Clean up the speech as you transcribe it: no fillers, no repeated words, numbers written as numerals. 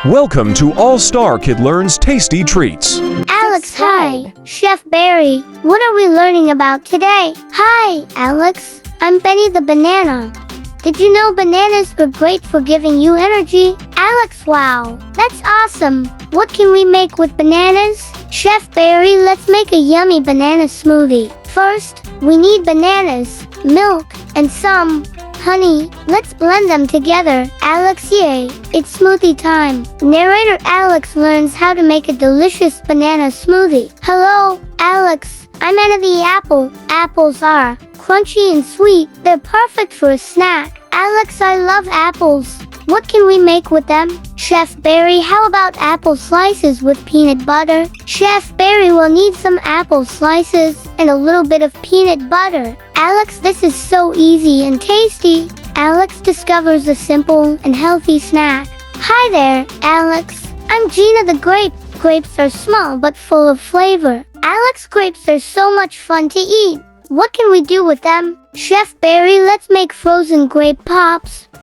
Welcome to All-Star Kid Learns Tasty Treats. Alex, hi. Chef Barry, what are we learning about today? Hi, Alex. I'm Benny the Banana. Did you know bananas are great for giving you energy? Alex, wow. That's awesome. What can we make with bananas? Chef Barry, let's make a yummy banana smoothie. First, we need bananas, milk, and some honey. Let's blend them together. Alex, yay. It's smoothie time. Narrator Alex learns how to make a delicious banana smoothie. Hello, Alex. I'm Anna the apple. Apples are crunchy and sweet. They're perfect for a snack. Alex, I love apples. What can we make with them? Chef Barry, how about apple slices with peanut butter? Chef Barry will need some apple slices and a little bit of peanut butter. Alex, this is so easy and tasty. Alex discovers a simple and healthy snack. Hi there, Alex. I'm Gina the Grape. Grapes are small but full of flavor. Alex, grapes are so much fun to eat. What can we do with them? Chef Barry, let's make frozen grape pops.